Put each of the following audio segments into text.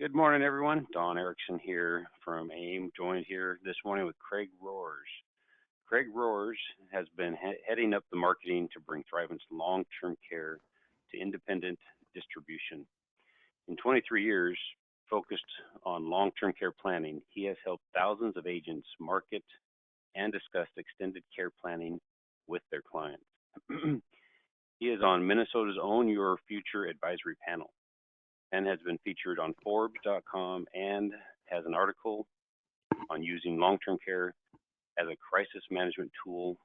Good morning, everyone. Don Erickson here from AIM, joined here this morning with Craig Roars. Craig Roars has been heading up the marketing to bring Thrivent's long-term care to independent distribution. In 23 years, focused on long-term care planning, he has helped thousands of agents market and discuss extended care planning with their clients. He is on Minnesota's Own Your Future advisory panel and has been featured on Forbes.com and has an article on using long-term care as a crisis management tool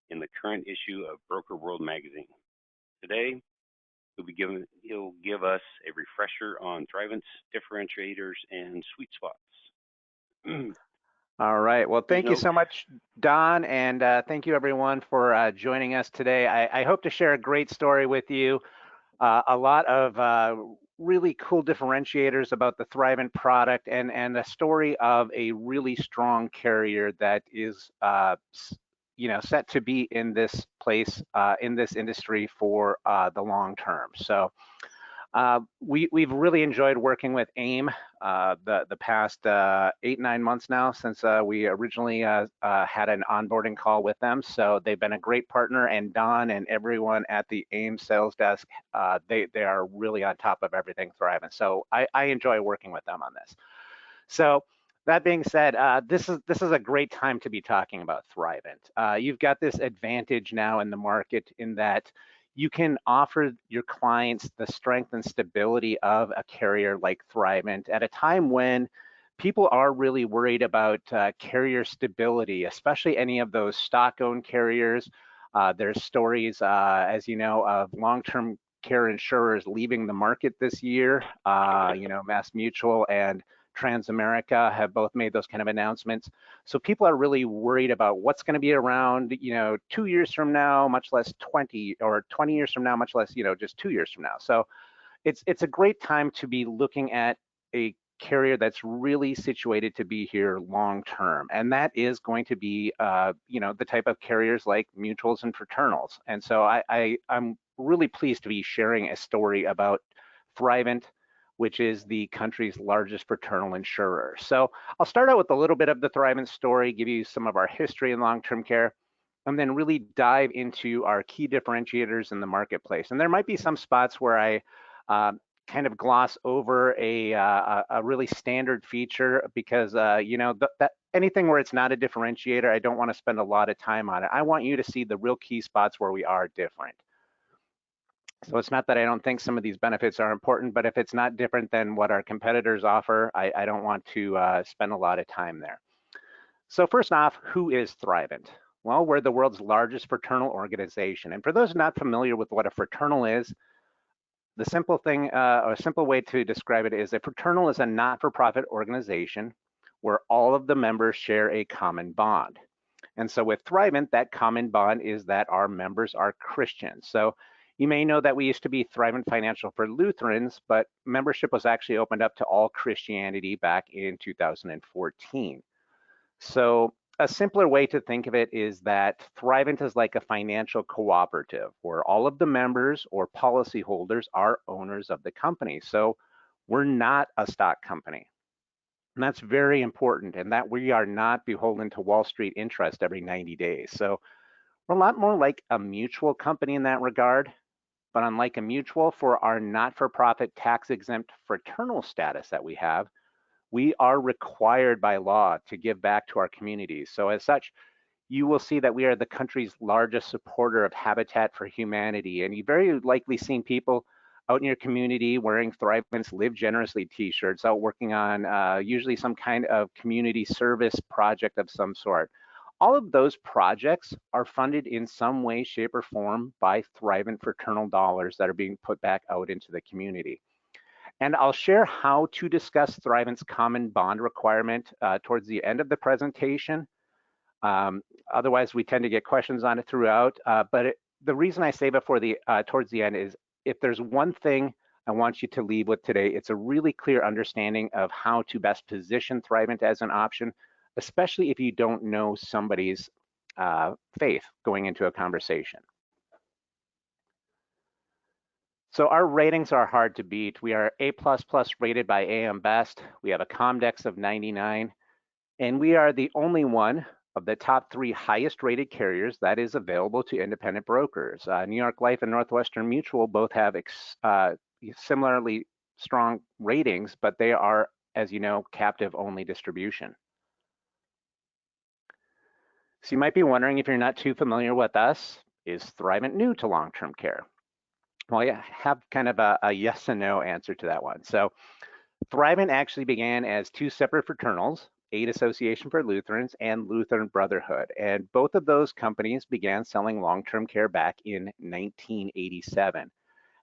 in the current issue of Broker World magazine. Today, he'll give us a refresher on Thrivent's differentiators and sweet spots. All right. Well, thank you so much, Don, and thank you everyone for joining us today. I hope to share a great story with you. A lot of really cool differentiators about the Thrivent product and a story of a really strong carrier that is set to be in this place in this industry for the long term. So we've really enjoyed working with AIM the past 8-9 months now since we originally had an onboarding call with them. So they've been a great partner, and Don and everyone at the AIM sales desk, they are really on top of everything Thrivent. So I enjoy working with them on this. So that being said, this is a great time to be talking about Thrivent. You've got this advantage now in the market in that you can offer your clients the strength and stability of a carrier like Thrivent at a time when people are really worried about carrier stability, especially any of those stock-owned carriers. There's stories, as you know, of long-term care insurers leaving the market this year. Mass Mutual and Transamerica have both made those kind of announcements. So people are really worried about what's going to be around, 2 years from now, much less 20, or 20 years from now, much less, just 2 years from now. So it's a great time to be looking at a carrier that's really situated to be here long term, and that is going to be, the type of carriers like mutuals and fraternals. And so I'm really pleased to be sharing a story about Thrivent, which is the country's largest fraternal insurer. So I'll start out with a little bit of the Thrivent story, give you some of our history in long-term care, and then really dive into our key differentiators in the marketplace. And there might be some spots where I kind of gloss over a really standard feature because, that anything where it's not a differentiator, I don't want to spend a lot of time on it. I want you to see the real key spots where we are different. So it's not that I don't think some of these benefits are important, but if it's not different than what our competitors offer, I don't want to spend a lot of time there. So first off, who is Thrivent? Well, we're the world's largest fraternal organization. And for those not familiar with what a fraternal is, the simple thing, or a simple way to describe it is a fraternal is a not-for-profit organization where all of the members share a common bond. And so with Thrivent, that common bond is that our members are Christians. So you may know that we used to be Thrivent Financial for Lutherans, but membership was actually opened up to all Christianity back in 2014. So a simpler way to think of it is that Thrivent is like a financial cooperative where all of the members or policyholders are owners of the company. So we're not a stock company. And that's very important, and that we are not beholden to Wall Street interest every 90 days. So we're a lot more like a mutual company in that regard. But unlike a mutual, for our not-for-profit tax-exempt fraternal status that we have, we are required by law to give back to our communities. So as such, you will see that we are the country's largest supporter of Habitat for Humanity. And you've very likely seen people out in your community wearing Thrivent's Live Generously t-shirts, out working on usually some kind of community service project of some sort. All of those projects are funded in some way, shape, or form by Thrivent fraternal dollars that are being put back out into the community. And I'll share how to discuss Thrivent's common bond requirement towards the end of the presentation. Otherwise, we tend to get questions on it throughout. But the reason I save it for towards the end is if there's one thing I want you to leave with today, it's a really clear understanding of how to best position Thrivent as an option, especially if you don't know somebody's faith going into a conversation. So our ratings are hard to beat. We are A++ rated by AM Best. We have a Comdex of 99, and we are the only one of the top 3 highest rated carriers that is available to independent brokers. New York Life and Northwestern Mutual both have similarly strong ratings, but they are, as you know, captive only distribution. So you might be wondering, if you're not too familiar with us, is Thrivent new to long-term care? Well, yeah, have kind of a yes and no answer to that one. So Thrivent actually began as 2 separate fraternals, Aid Association for Lutherans and Lutheran Brotherhood. And both of those companies began selling long-term care back in 1987.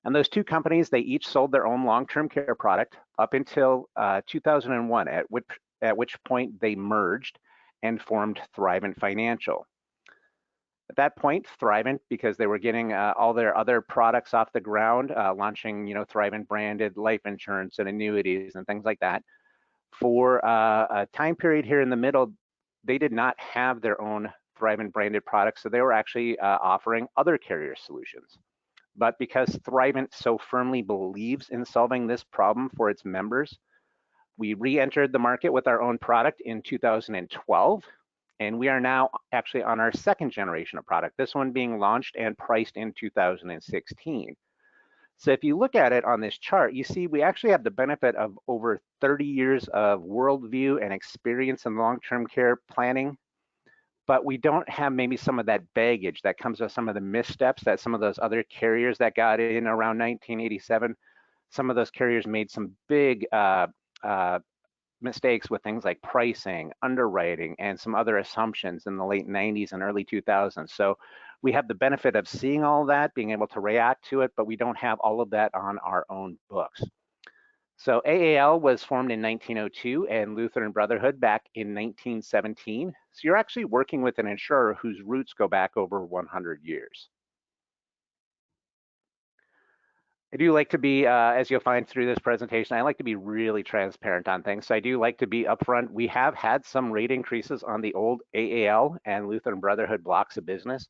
And those 2 companies, they each sold their own long-term care product up until 2001, at which point they merged and formed Thrivent Financial. At that point, Thrivent, because they were getting all their other products off the ground, launching, Thrivent branded life insurance and annuities and things like that, for a time period here in the middle, they did not have their own Thrivent branded products, so they were actually offering other carrier solutions. But because Thrivent so firmly believes in solving this problem for its members, we re-entered the market with our own product in 2012. And we are now actually on our 2nd generation of product, this one being launched and priced in 2016. So if you look at it on this chart, you see we actually have the benefit of over 30 years of worldview and experience in long-term care planning, but we don't have maybe some of that baggage that comes with some of the missteps that some of those other carriers that got in around 1987, some of those carriers made some big mistakes with things like pricing, underwriting, and some other assumptions in the late 90s and early 2000s. So we have the benefit of seeing all that, being able to react to it, but we don't have all of that on our own books. So AAL was formed in 1902 and Lutheran Brotherhood back in 1917. So you're actually working with an insurer whose roots go back over 100 years. I do like to be, as you'll find through this presentation, I like to be really transparent on things. So I do like to be upfront. We have had some rate increases on the old AAL and Lutheran Brotherhood blocks of business.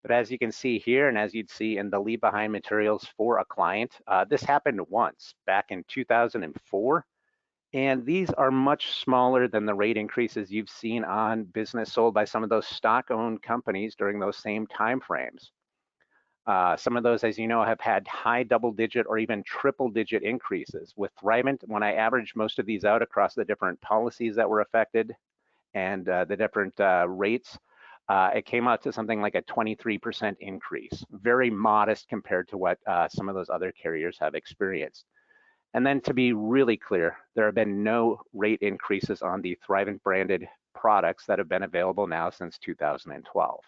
But as you can see here, and as you'd see in the leave behind materials for a client, this happened once back in 2004. And these are much smaller than the rate increases you've seen on business sold by some of those stock-owned companies during those same timeframes. Some of those, as you know, have had high double-digit or even triple-digit increases. With Thrivent, when I averaged most of these out across the different policies that were affected and the different rates, it came out to something like a 23% increase, very modest compared to what some of those other carriers have experienced. And then to be really clear, there have been no rate increases on the Thrivent branded products that have been available now since 2012.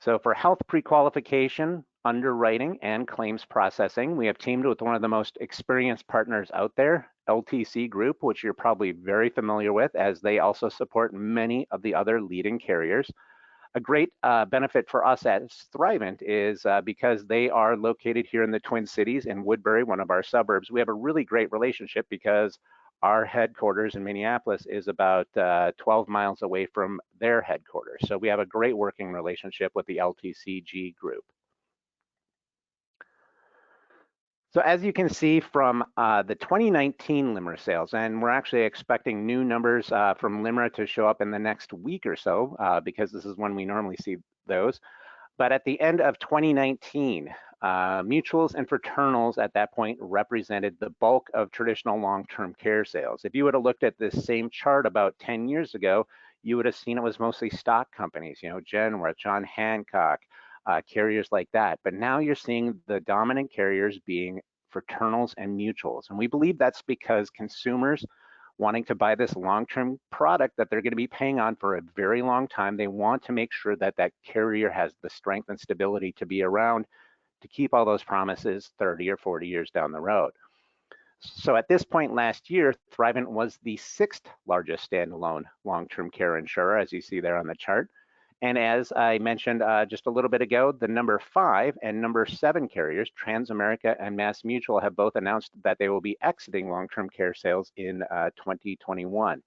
So for health pre-qualification, underwriting, and claims processing, we have teamed with one of the most experienced partners out there, LTC Group, which you're probably very familiar with, as they also support many of the other leading carriers. A great benefit for us at Thrivent is because they are located here in the Twin Cities in Woodbury, one of our suburbs. We have a really great relationship because our headquarters in Minneapolis is about 12 miles away from their headquarters. So we have a great working relationship with the LTC Group. So as you can see from the 2019 LIMRA sales, and we're actually expecting new numbers from LIMRA to show up in the next week or so, because this is when we normally see those. But at the end of 2019, mutuals and fraternals at that point represented the bulk of traditional long-term care sales. If you would have looked at this same chart about 10 years ago, you would have seen it was mostly stock companies, Genworth, John Hancock, carriers like that. But now you're seeing the dominant carriers being fraternals and mutuals. And we believe that's because consumers wanting to buy this long-term product that they're going to be paying on for a very long time, they want to make sure that that carrier has the strength and stability to be around to keep all those promises 30 or 40 years down the road. So at this point last year, Thrivent was the 6th largest standalone long-term care insurer, as you see there on the chart. And as I mentioned just a little bit ago, the number 5 and number 7 carriers, Transamerica and MassMutual, have both announced that they will be exiting long-term care sales in 2021.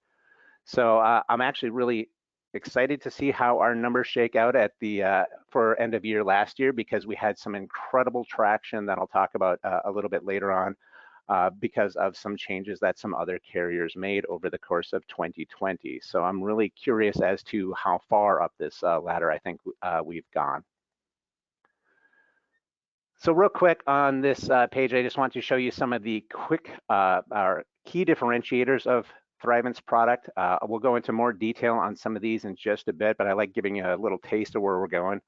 So I'm actually really excited to see how our numbers shake out at the for end of year last year, because we had some incredible traction that I'll talk about a little bit later on because of some changes that some other carriers made over the course of 2020. So I'm really curious as to how far up this ladder I think we've gone. So real quick on this page, I just want to show you some of the quick our key differentiators of Thrivent's product. We'll go into more detail on some of these in just a bit, but I like giving you a little taste of where we're going.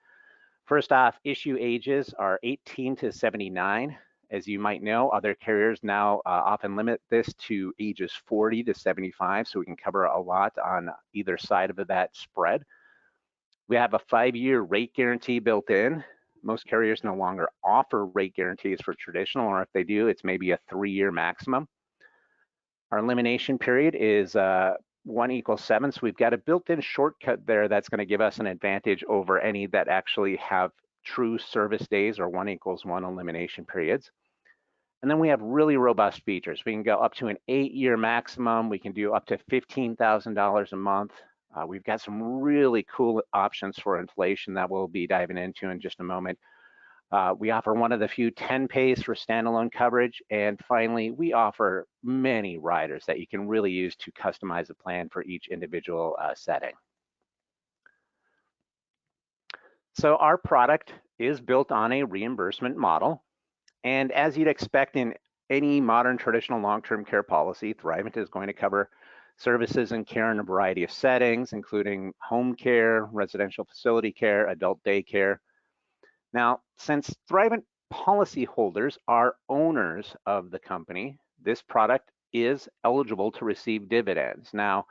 First off, issue ages are 18 to 79. As you might know, other carriers now often limit this to ages 40 to 75, so we can cover a lot on either side of that spread. We have a 5-year rate guarantee built in. Most carriers no longer offer rate guarantees for traditional, or if they do, it's maybe a 3-year maximum. Our elimination period is 1 = 7, so we've got a built-in shortcut there that's going to give us an advantage over any that actually have true service days or 1 = 1 elimination periods. And then we have really robust features. We can go up to an 8-year maximum. We can do up to $15,000 a month. We've got some really cool options for inflation that we'll be diving into in just a moment. We offer one of the few 10 pays for standalone coverage. And finally, we offer many riders that you can really use to customize a plan for each individual setting. So our product is built on a reimbursement model. And as you'd expect in any modern traditional long-term care policy, Thrivent is going to cover services and care in a variety of settings, including home care, residential facility care, adult daycare. Now, since Thrivent policyholders are owners of the company, this product is eligible to receive dividends. Now,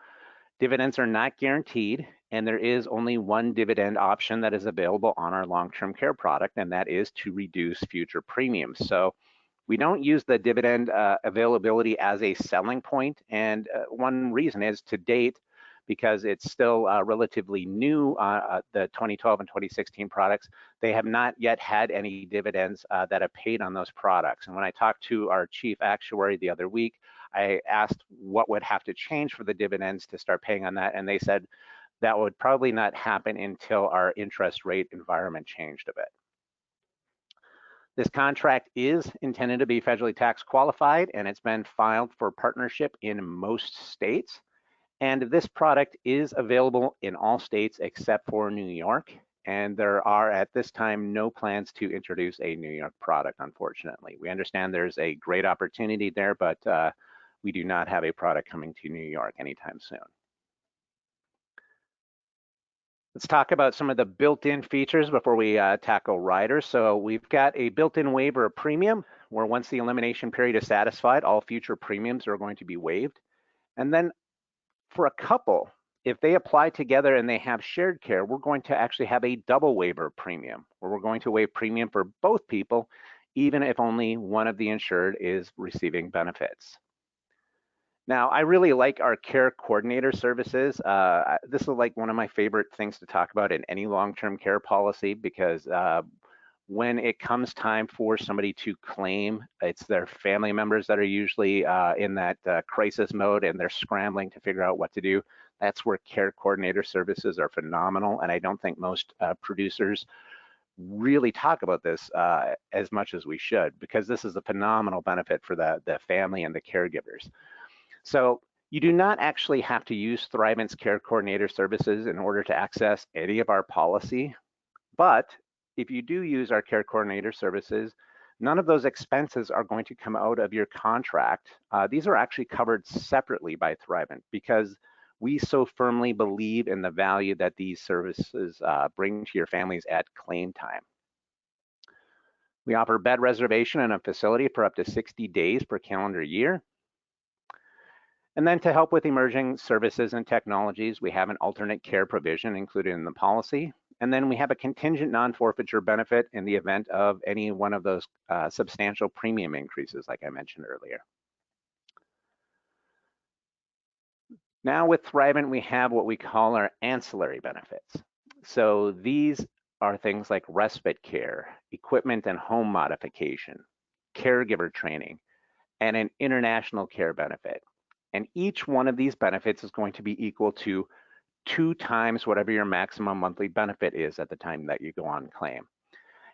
dividends are not guaranteed, and there is only one dividend option that is available on our long-term care product, and that is to reduce future premiums. So we don't use the dividend availability as a selling point, and one reason is to date, because it's still relatively new, the 2012 and 2016 products, they have not yet had any dividends that have paid on those products. And when I talked to our chief actuary the other week, I asked what would have to change for the dividends to start paying on that, and they said that would probably not happen until our interest rate environment changed a bit. This contract is intended to be federally tax qualified, and it's been filed for partnership in most states. And this product is available in all states except for New York. And there are at this time no plans to introduce a New York product, unfortunately. We understand there's a great opportunity there, but we do not have a product coming to New York anytime soon. Let's talk about some of the built-in features before we tackle riders. So we've got a built-in waiver of premium, where once the elimination period is satisfied, all future premiums are going to be waived. And then for a couple, if they apply together and they have shared care, we're going to actually have a double waiver of premium, where we're going to waive premium for both people, even if only one of the insured is receiving benefits. Now, I really like our care coordinator services. This is like one of my favorite things to talk about in any long-term care policy, because when it comes time for somebody to claim, it's their family members that are usually in that crisis mode, and they're scrambling to figure out what to do. That's where care coordinator services are phenomenal, and I don't think most producers really talk about this as much as we should, because this is a phenomenal benefit for the family and the caregivers. So you do not actually have to use Thrivent's care coordinator services in order to access any of our policy. But if you do use our care coordinator services, none of those expenses are going to come out of your contract. These are actually covered separately by Thrivent, because we so firmly believe in the value that these services bring to your families at claim time. We offer bed reservation in a facility for up to 60 days per calendar year. And then to help with emerging services and technologies, we have an alternate care provision included in the policy. And then we have a contingent non-forfeiture benefit in the event of any one of those substantial premium increases, like I mentioned earlier. Now with Thrivent, we have what we call our ancillary benefits. So these are things like respite care, equipment and home modification, caregiver training, and an international care benefit. And each one of these benefits is going to be equal to 2 times whatever your maximum monthly benefit is at the time that you go on claim.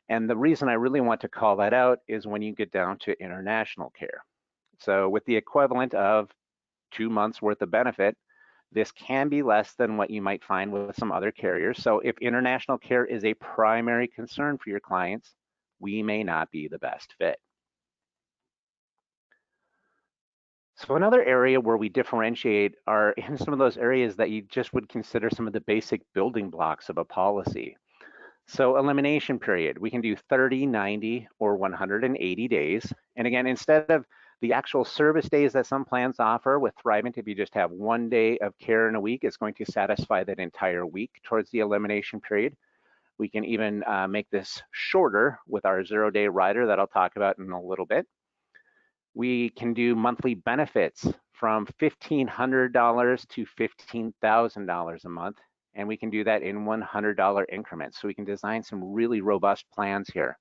And the reason I really want to call that out is when you get down to international care. So with the equivalent of 2 months worth of benefit, this can be less than what you might find with some other carriers. So if international care is a primary concern for your clients, we may not be the best fit. So another area where we differentiate are in some of those areas that you just would consider some of the basic building blocks of a policy. So elimination period, we can do 30, 90, or 180 days. And again, instead of the actual service days that some plans offer with Thrivent, if you just have 1 day of care in a week, it's going to satisfy that entire week towards the elimination period. We can even make this shorter with our 0-day rider that I'll talk about in a little bit. We can do monthly benefits from $1,500 to $15,000 a month, and we can do that in $100 increments. So we can design some really robust plans here.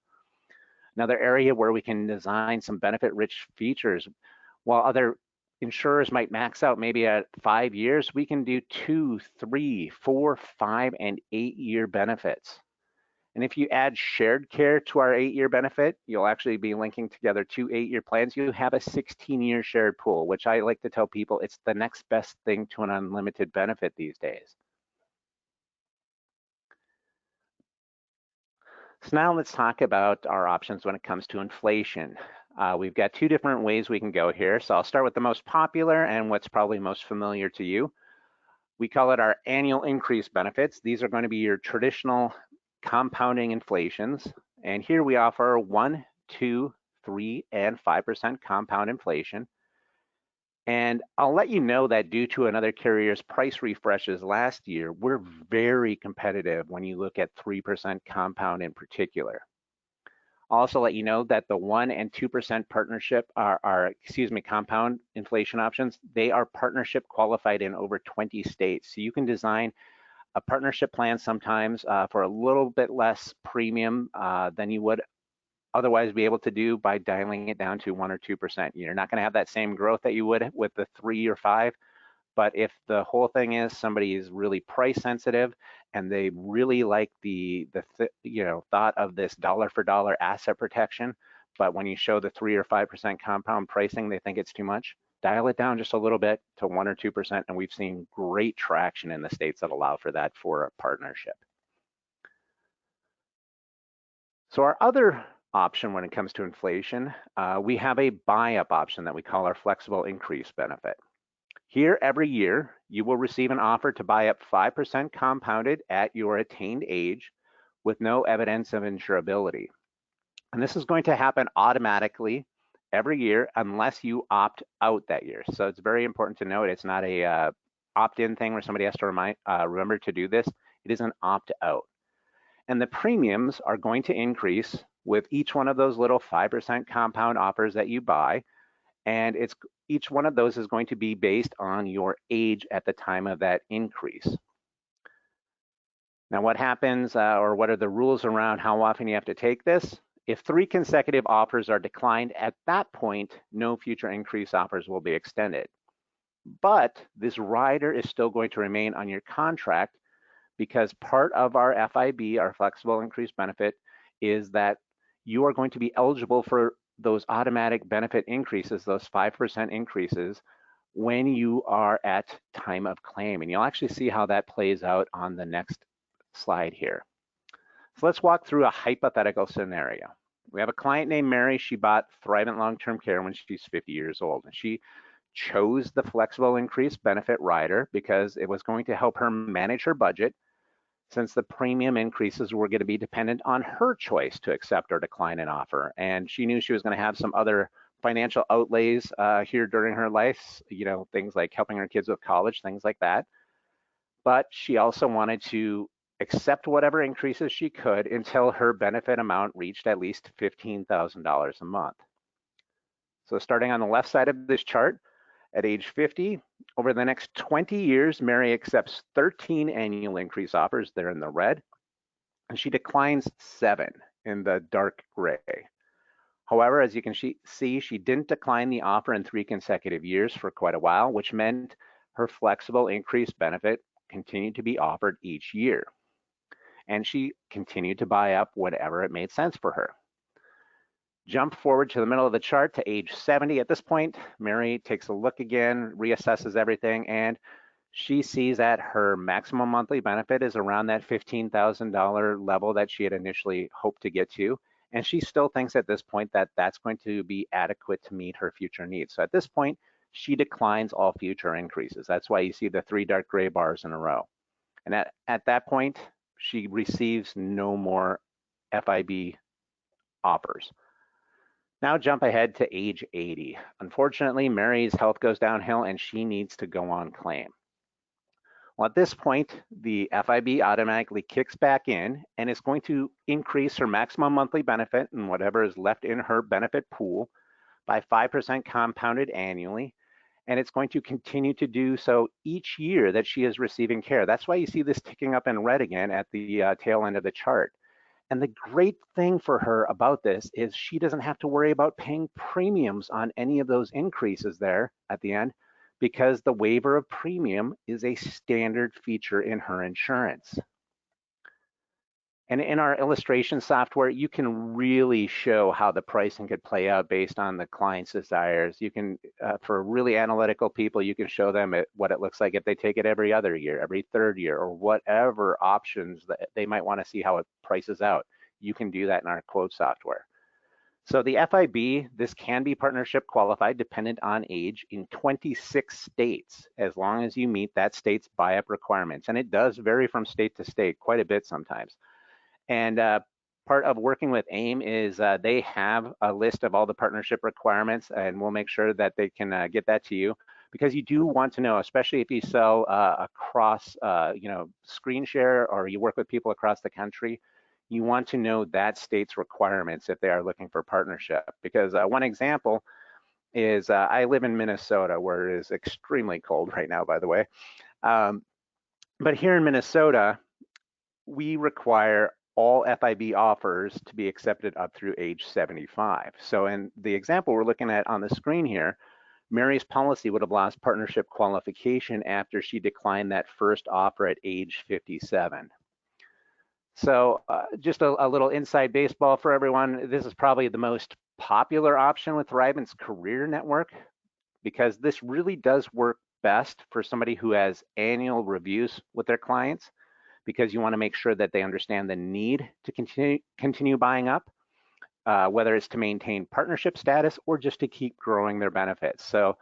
Another area where we can design some benefit-rich features. While other insurers might max out maybe at 5 years, we can do 2, 3, 4, 5, and 8-year benefits. And if you add shared care to our 8-year benefit, you'll actually be linking together 2 8-year plans. You have a 16-year shared pool, which I like to tell people it's the next best thing to an unlimited benefit these days. So now let's talk about our options when it comes to inflation. We've got 2 different ways we can go here. So I'll start with the most popular and what's probably most familiar to you. We call it our annual increase benefits. These are going to be your traditional compounding inflations. And here we offer 1, 2, 3, and 5% compound inflation. And I'll let you know that due to another carrier's price refreshes last year, we're very competitive when you look at 3% compound in particular. I'll also let you know that the 1 and 2% partnership compound inflation options, they are partnership qualified in over 20 states. So you can design a partnership plan sometimes for a little bit less premium than you would otherwise be able to do by dialing it down to 1 or 2%. You're not going to have that same growth that you would with the 3 or 5, but if the whole thing is somebody is really price sensitive and they really like the thought of this dollar for dollar asset protection, but when you show the 3 or 5% compound pricing, they think it's too much, dial it down just a little bit to 1 or 2%, and we've seen great traction in the states that allow for that for a partnership. So our other option when it comes to inflation, we have a buy-up option that we call our flexible increase benefit. Here, every year, you will receive an offer to buy up 5% compounded at your attained age with no evidence of insurability. And this is going to happen automatically every year unless you opt out that year. So it's very important to note it's not a opt-in thing where somebody has to remember to do this. It is an opt-out. And the premiums are going to increase with each one of those little 5% compound offers that you buy. And each one of those is going to be based on your age at the time of that increase. Now, what happens or what are the rules around how often you have to take this? If 3 consecutive offers are declined, at that point, no future increase offers will be extended. But this rider is still going to remain on your contract because part of our FIB, our flexible increase benefit, is that you are going to be eligible for those automatic benefit increases, those 5% increases, when you are at time of claim. And you'll actually see how that plays out on the next slide here. So let's walk through a hypothetical scenario. We have a client named Mary. She bought Thrivent Long-Term Care when she's 50 years old. And she chose the flexible increase benefit rider because it was going to help her manage her budget, since the premium increases were going to be dependent on her choice to accept or decline an offer. And she knew she was going to have some other financial outlays here during her life, things like helping her kids with college, things like that. But she also wanted to accept whatever increases she could until her benefit amount reached at least $15,000 a month. So starting on the left side of this chart, at age 50, over the next 20 years, Mary accepts 13 annual increase offers, they're in the red, and she declines 7 in the dark gray. However, as you can see, she didn't decline the offer in 3 consecutive years for quite a while, which meant her flexible increase benefit continued to be offered each year. And she continued to buy up whatever it made sense for her. Jump forward to the middle of the chart to age 70. At this point, Mary takes a look again, reassesses everything, and she sees that her maximum monthly benefit is around that $15,000 level that she had initially hoped to get to. And she still thinks at this point that that's going to be adequate to meet her future needs. So at this point, she declines all future increases. That's why you see the 3 dark gray bars in a row. And at that point, she receives no more FIB offers. Now jump ahead to age 80. Unfortunately, Mary's health goes downhill and she needs to go on claim. Well, at this point, the FIB automatically kicks back in and is going to increase her maximum monthly benefit and whatever is left in her benefit pool by 5% compounded annually. And it's going to continue to do so each year that she is receiving care. That's why you see this ticking up in red again at the tail end of the chart. And the great thing for her about this is she doesn't have to worry about paying premiums on any of those increases there at the end, because the waiver of premium is a standard feature in her insurance. And in our illustration software, you can really show how the pricing could play out based on the client's desires. You can, for really analytical people, you can show them what it looks like if they take it every other year, every third year, or whatever options that they might want to see how it prices out. You can do that in our quote software. So the FIB, this can be partnership qualified dependent on age in 26 states, as long as you meet that state's buy-up requirements. And it does vary from state to state quite a bit sometimes. And part of working with AIM is they have a list of all the partnership requirements, and we'll make sure that they can get that to you, because you do want to know, especially if you sell across, screen share, or you work with people across the country, you want to know that state's requirements if they are looking for partnership. Because one example is I live in Minnesota, where it is extremely cold right now, by the way. But here in Minnesota, we require all FIB offers to be accepted up through age 75. So in the example we're looking at on the screen here, Mary's policy would have lost partnership qualification after she declined that first offer at age 57. So just a little inside baseball for everyone. This is probably the most popular option with Thrivent's Career Network, because this really does work best for somebody who has annual reviews with their clients, because you want to make sure that they understand the need to continue buying up, whether it's to maintain partnership status or just to keep growing their benefits. So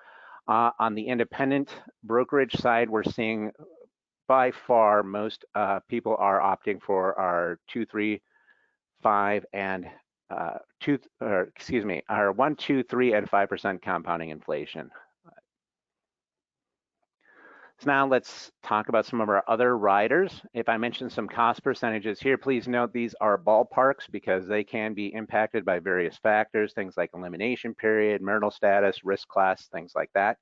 on the independent brokerage side, we're seeing by far most people are opting for our 2, 3, 5, and our 1, 2, 3, and 5% compounding inflation. So now let's talk about some of our other riders. If I mention some cost percentages here, please note these are ballparks, because they can be impacted by various factors, things like elimination period, marital status, risk class, things like that.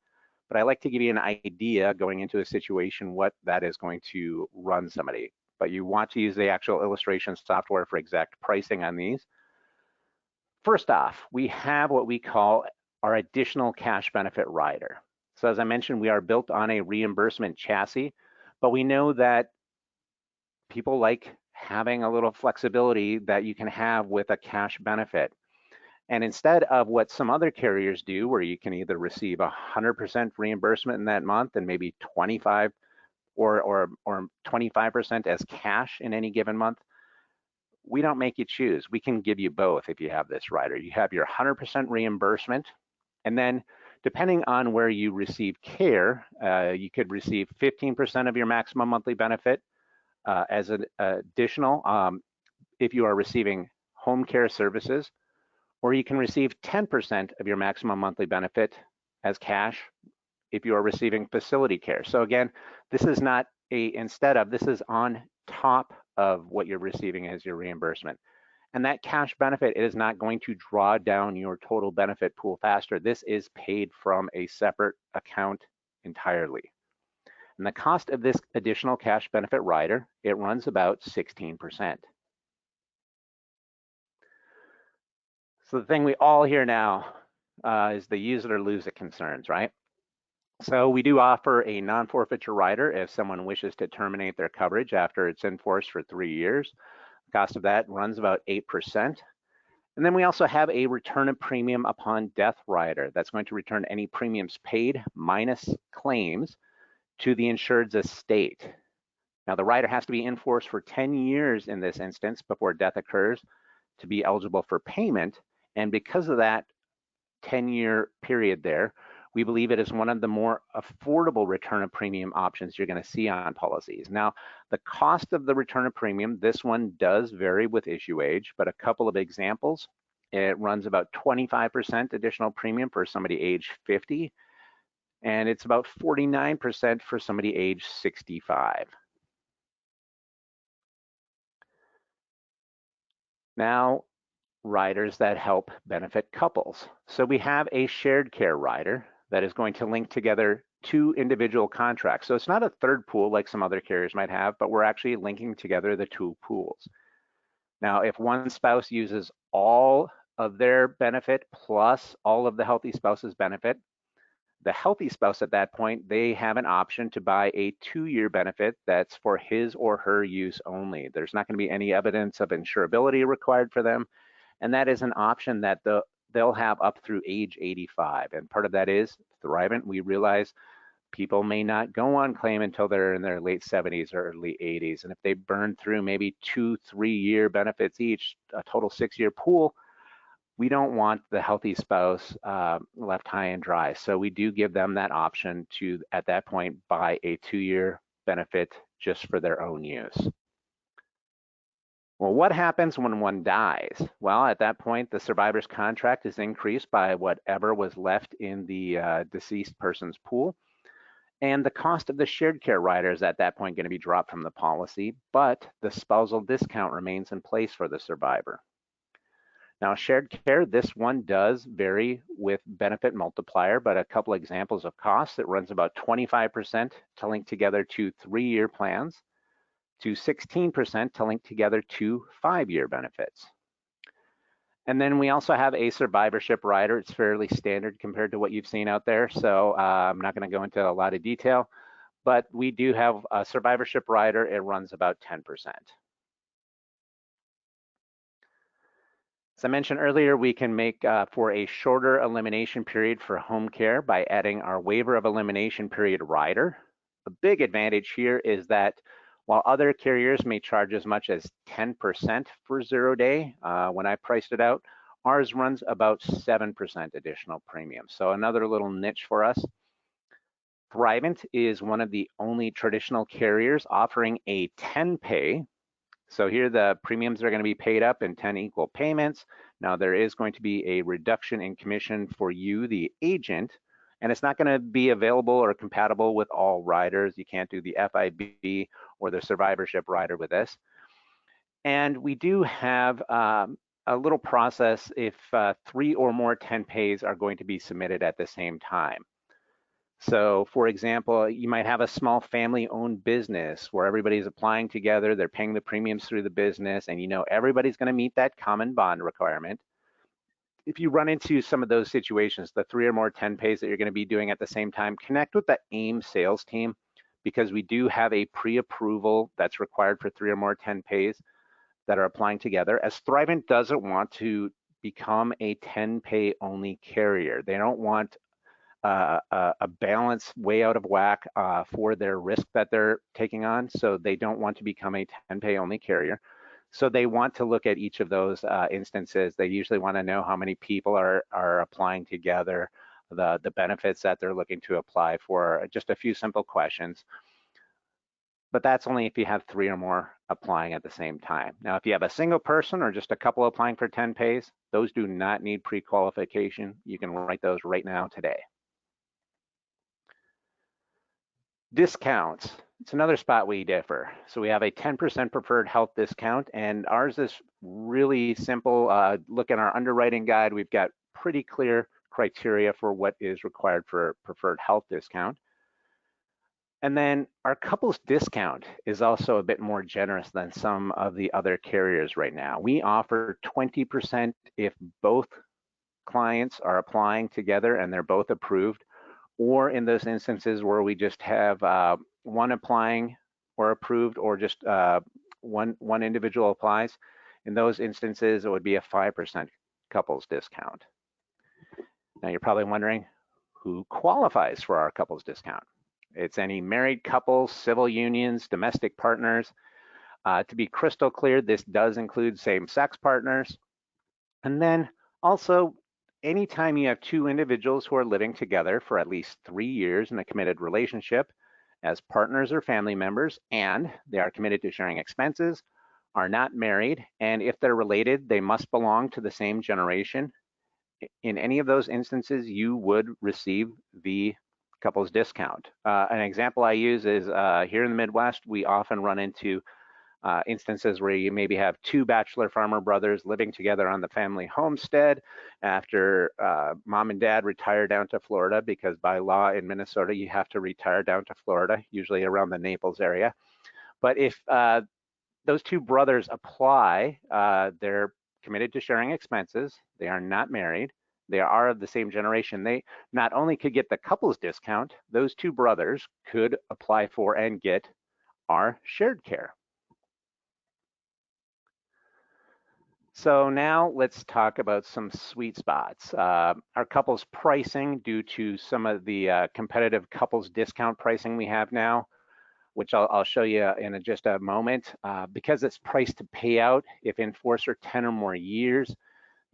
But I like to give you an idea going into a situation what that is going to run somebody. But you want to use the actual illustration software for exact pricing on these. First off, we have what we call our additional cash benefit rider. So as I mentioned, we are built on a reimbursement chassis, but we know that people like having a little flexibility that you can have with a cash benefit. And instead of what some other carriers do, where you can either receive 100% reimbursement in that month and maybe 25 or 25% as cash in any given month, we don't make you choose. We can give you both if you have this rider. You have your 100% reimbursement, and then depending on where you receive care, you could receive 15% of your maximum monthly benefit as an additional if you are receiving home care services, or you can receive 10% of your maximum monthly benefit as cash if you are receiving facility care. So again, this is not this is on top of what you're receiving as your reimbursement. And that cash benefit is not going to draw down your total benefit pool faster. This is paid from a separate account entirely. And the cost of this additional cash benefit rider, it runs about 16%. So the thing we all hear now is the use it or lose it concerns, right? So we do offer a non-forfeiture rider if someone wishes to terminate their coverage after it's in force for 3 years. The cost of that runs about 8%. And then we also have a return of premium upon death rider that's going to return any premiums paid minus claims to the insured's estate. Now the rider has to be in force for 10 years in this instance before death occurs to be eligible for payment. And because of that 10-year period there, we believe it is one of the more affordable return of premium options you're going to see on policies. Now, the cost of the return of premium, this one does vary with issue age, but a couple of examples. It runs about 25% additional premium for somebody age 50, and it's about 49% for somebody age 65. Now, riders that help benefit couples. So we have a shared care rider that is going to link together 2 individual contracts. So it's not a third pool like some other carriers might have, but we're actually linking together the 2 pools. Now, if one spouse uses all of their benefit plus all of the healthy spouse's benefit, the healthy spouse at that point, they have an option to buy a 2-year benefit that's for his or her use only. There's not going to be any evidence of insurability required for them. And that is an option that they'll have up through age 85. And part of that is Thrivent. We realize people may not go on claim until they're in their late 70s or early 80s. And if they burn through maybe 2-3-year benefits each, a total 6-year pool, we don't want the healthy spouse left high and dry. So we do give them that option to, at that point, buy a 2-year benefit just for their own use. Well, what happens when one dies? Well, at that point, the survivor's contract is increased by whatever was left in the deceased person's pool. And the cost of the shared care rider is at that point going to be dropped from the policy, but the spousal discount remains in place for the survivor. Now, shared care, this one does vary with benefit multiplier, but a couple examples of costs. It runs about 25% to link together 2 3-year plans, to 16% to link together 2 5-year benefits. And then we also have a survivorship rider. It's fairly standard compared to what you've seen out there, so I'm not going to go into a lot of detail, but we do have a survivorship rider. It runs about 10%. As I mentioned earlier, we can make for a shorter elimination period for home care by adding our waiver of elimination period rider. The big advantage here is that while other carriers may charge as much as 10% for 0-day, when I priced it out, ours runs about 7% additional premium. So another little niche for us. Thrivent is one of the only traditional carriers offering a 10-pay. So here the premiums are going to be paid up in 10 equal payments. Now there is going to be a reduction in commission for you, the agent, and it's not going to be available or compatible with all riders. You can't do the FIB or the survivorship rider with this. And we do have a little process if 3 or more 10-pays are going to be submitted at the same time. So for example, you might have a small family-owned business where everybody's applying together, they're paying the premiums through the business, and you know everybody's going to meet that common bond requirement. If you run into some of those situations, the 3 or more 10-pays that you're going to be doing at the same time, connect with the AIM sales team, because we do have a pre-approval that's required for 3 or more 10-pays that are applying together, as Thrivent doesn't want to become a 10-pay only carrier. They don't want a balance way out of whack for their risk that they're taking on. So they don't want to become a 10-pay only carrier. So they want to look at each of those instances. They usually want to know how many people are applying together, the benefits that they're looking to apply for, just a few simple questions. But that's only if you have 3 or more applying at the same time. Now, if you have a single person or just a couple applying for 10-pays, those do not need pre-qualification. You can write those right now today. Discounts, it's another spot we differ. So we have a 10% preferred health discount, and ours is really simple. Look at our underwriting guide. We've got pretty clear criteria for what is required for preferred health discount. And then our couples discount is also a bit more generous than some of the other carriers right now. We offer 20% if both clients are applying together and they're both approved, or in those instances where we just have one applying or approved, or just one individual applies. In those instances, it would be a 5% couples discount. Now you're probably wondering, who qualifies for our couples discount? It's any married couples, civil unions, domestic partners. To be crystal clear, this does include same-sex partners. And then also, anytime you have two individuals who are living together for at least 3 years in a committed relationship as partners or family members, and they are committed to sharing expenses, are not married, and if they're related, they must belong to the same generation. In any of those instances, you would receive the couples discount. An example I use is here in the Midwest, we often run into instances where you maybe have two bachelor farmer brothers living together on the family homestead after mom and dad retire down to Florida, because by law in Minnesota, you have to retire down to Florida, usually around the Naples area. But if those two brothers apply, they're committed to sharing expenses, they are not married, they are of the same generation, they not only could get the couples discount, those two brothers could apply for and get our shared care. So now let's talk about some sweet spots. Our couples pricing, due to some of the competitive couples discount pricing we have now, which I'll show you in just a moment. Because it's priced to pay out if in force for 10 or more years,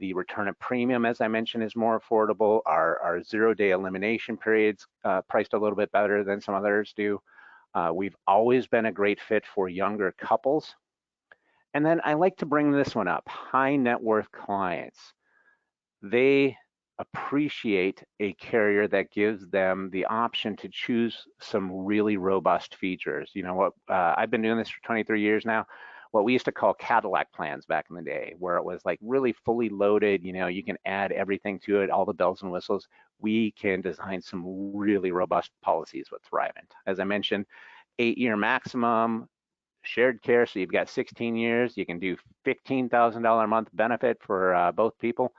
the return of premium, as I mentioned, is more affordable. Our 0-day elimination periods priced a little bit better than some others do. We've always been a great fit for younger couples. And then I like to bring this one up, high net worth clients. They appreciate a carrier that gives them the option to choose some really robust features. You know what, I've been doing this for 23 years now, what we used to call Cadillac plans back in the day, where it was like really fully loaded, you know, you can add everything to it, all the bells and whistles. We can design some really robust policies with Thrivent. As I mentioned, 8-year maximum, shared care, so you've got 16 years. You can do $15,000 a month benefit for both people.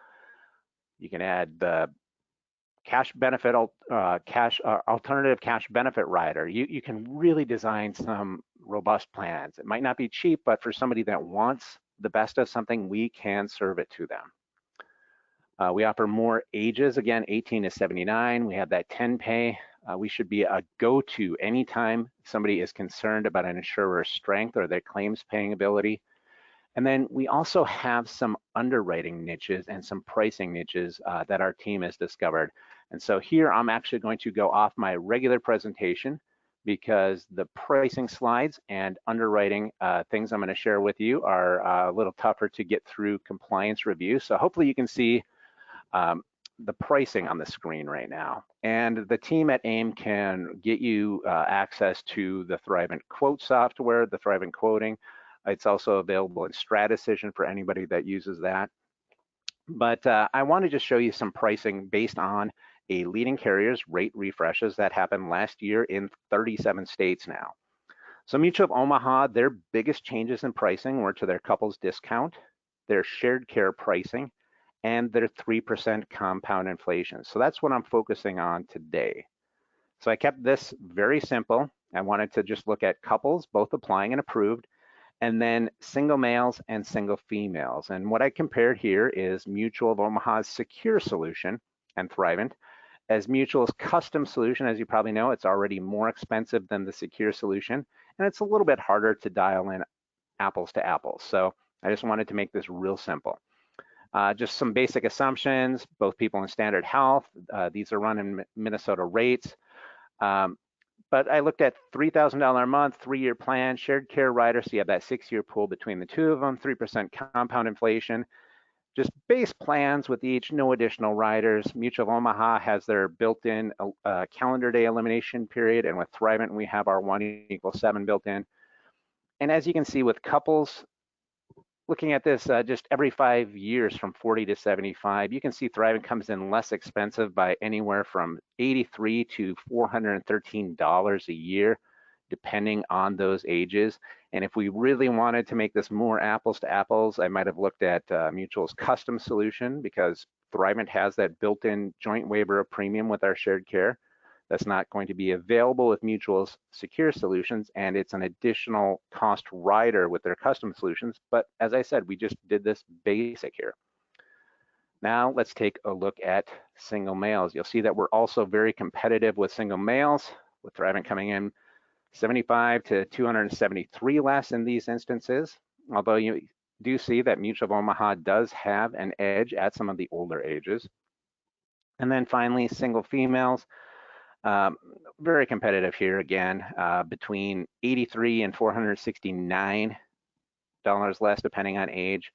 You can add the cash benefit, alternative cash benefit rider. You can really design some robust plans. It might not be cheap, but for somebody that wants the best of something, we can serve it to them. We offer more ages, again, 18 to 79. We have that 10 pay. We should be a go-to anytime somebody is concerned about an insurer's strength or their claims paying ability. And then we also have some underwriting niches and some pricing niches that our team has discovered. And so here I'm actually going to go off my regular presentation, because the pricing slides and underwriting things I'm going to share with you are a little tougher to get through compliance review. So hopefully you can see the pricing on the screen right now. And the team at AIM can get you access to the Thrivent quote software, the Thrivent quoting. It's also available in StratDecision for anybody that uses that. But I want to just show you some pricing based on a leading carrier's rate refreshes that happened last year in 37 states now. So Mutual of Omaha, their biggest changes in pricing were to their couples discount, their shared care pricing, and their 3% compound inflation. So that's what I'm focusing on today. So I kept this very simple. I wanted to just look at couples, both applying and approved, and then single males and single females. And what I compared here is Mutual of Omaha's secure solution and Thrivent. As Mutual's custom solution, as you probably know, it's already more expensive than the secure solution, and it's a little bit harder to dial in apples to apples. So I just wanted to make this real simple. Just some basic assumptions, both people in standard health. These are run in Minnesota rates. But I looked at $3,000 a month, 3-year plan, shared care rider. So you have that 6-year pool between the two of them, 3% compound inflation. Just base plans with each, no additional riders. Mutual of Omaha has their built-in calendar day elimination period, and with Thrivent, we have our 1=7 built in. And as you can see with couples, looking at this just every 5 years from 40 to 75, you can see Thrivent comes in less expensive by anywhere from $83 to $413 a year, depending on those ages. And if we really wanted to make this more apples to apples, I might have looked at Mutual's custom solution, because Thrivent has that built-in joint waiver of premium with our shared care. That's not going to be available with Mutual's secure solutions, and it's an additional cost rider with their custom solutions. But as I said, we just did this basic here. Now let's take a look at single males. You'll see that we're also very competitive with single males, with Thrivent coming in 75 to 273 less in these instances, although you do see that Mutual of Omaha does have an edge at some of the older ages. And then finally, single females, very competitive here again, between 83 and $469 less depending on age.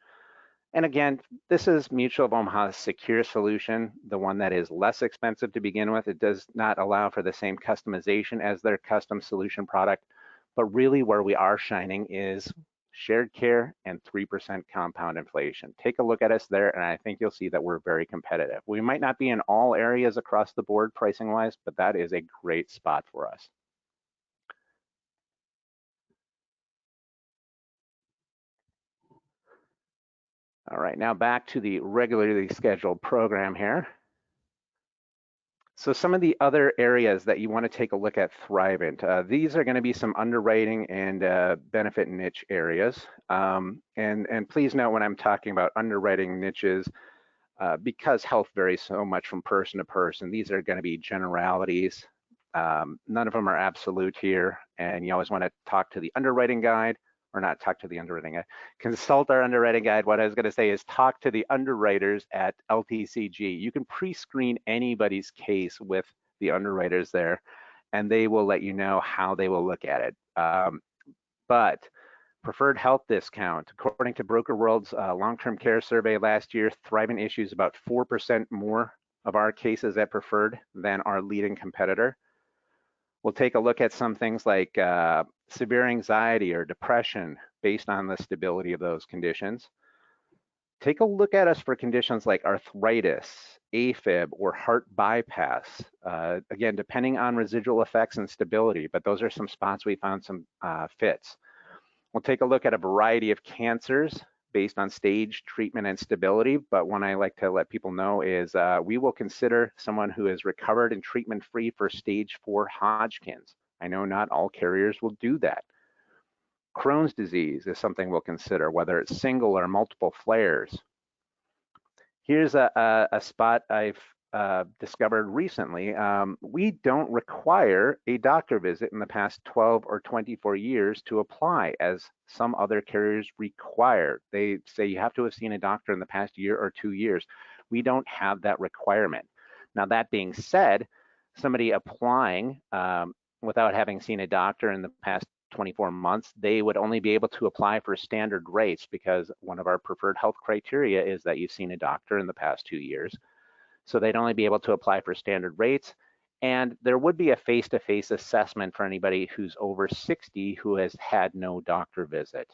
And again, this is Mutual of Omaha's secure solution, the one that is less expensive to begin with. It does not allow for the same customization as their custom solution product, but really where we are shining is shared care and 3% compound inflation. Take a look at us there, and I think you'll see that we're very competitive. We might not be in all areas across the board pricing-wise, but that is a great spot for us. All right, now back to the regularly scheduled program here. So some of the other areas that you want to take a look at Thrivent, these are going to be some underwriting and benefit niche areas. And please note when I'm talking about underwriting niches, because health varies so much from person to person, these are going to be generalities. None of them are absolute here, and you always want to talk to the underwriting guide, or not talk to the underwriting guide, consult our underwriting guide. What I was going to say is talk to the underwriters at LTCG. You can pre-screen anybody's case with the underwriters there, and they will let you know how they will look at it. But preferred health discount, according to Broker World's long-term care survey last year, Thrivent issues about 4% more of our cases at preferred than our leading competitor. We'll take a look at some things like severe anxiety or depression based on the stability of those conditions. Take a look at us for conditions like arthritis, AFib, or heart bypass. Again, depending on residual effects and stability, but those are some spots we found some fits. We'll take a look at a variety of cancers based on stage, treatment, and stability. But one I like to let people know is we will consider someone who is recovered and treatment-free for stage 4 Hodgkin's. I know not all carriers will do that. Crohn's disease is something we'll consider, whether it's single or multiple flares. Here's a spot I've discovered recently. We don't require a doctor visit in the past 12 or 24 years to apply, as some other carriers require. They say you have to have seen a doctor in the past year or 2 years. We don't have that requirement. Now, that being said, somebody applying without having seen a doctor in the past 24 months, they would only be able to apply for standard rates, because one of our preferred health criteria is that you've seen a doctor in the past 2 years. So they'd only be able to apply for standard rates. And there would be a face-to-face assessment for anybody who's over 60 who has had no doctor visit.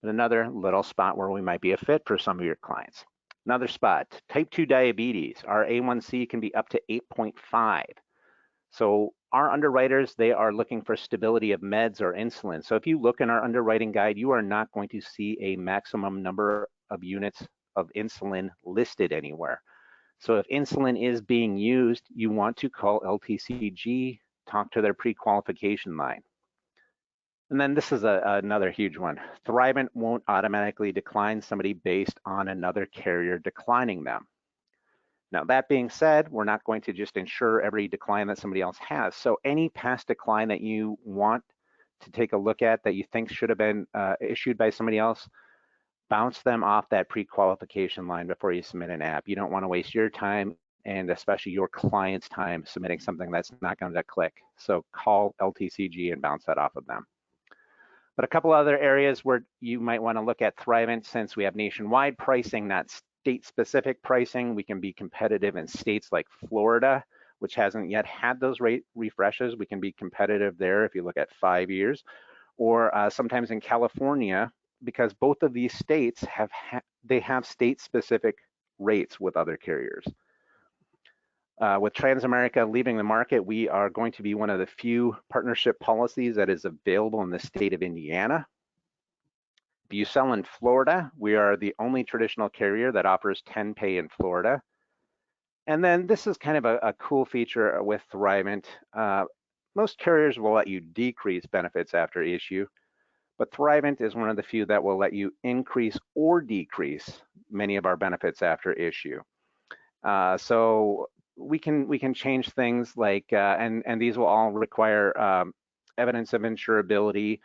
But another little spot where we might be a fit for some of your clients. Another spot, type 2 diabetes. Our A1C can be up to 8.5. So our underwriters, they are looking for stability of meds or insulin. So if you look in our underwriting guide, you are not going to see a maximum number of units of insulin listed anywhere. So if insulin is being used, you want to call LTCG, talk to their pre-qualification line. And then this is another huge one. Thrivent won't automatically decline somebody based on another carrier declining them. Now, that being said, we're not going to just insure every decline that somebody else has. So any past decline that you want to take a look at that you think should have been issued by somebody else, bounce them off that pre-qualification line before you submit an app. You don't want to waste your time, and especially your client's time, submitting something that's not going to click. So call LTCG and bounce that off of them. But a couple other areas where you might want to look at Thrivent, since we have nationwide pricing, not state-specific pricing. We can be competitive in states like Florida, which hasn't yet had those rate refreshes. We can be competitive there if you look at 5 years, or sometimes in California, because both of these states have state-specific rates with other carriers. With Transamerica leaving the market, we are going to be one of the few partnership policies that is available in the state of Indiana. If you sell in Florida, we are the only traditional carrier that offers 10 pay in Florida. And then this is kind of a cool feature with Thrivent. Most carriers will let you decrease benefits after issue, but Thrivent is one of the few that will let you increase or decrease many of our benefits after issue. So we can change things like, and these will all require evidence of insurability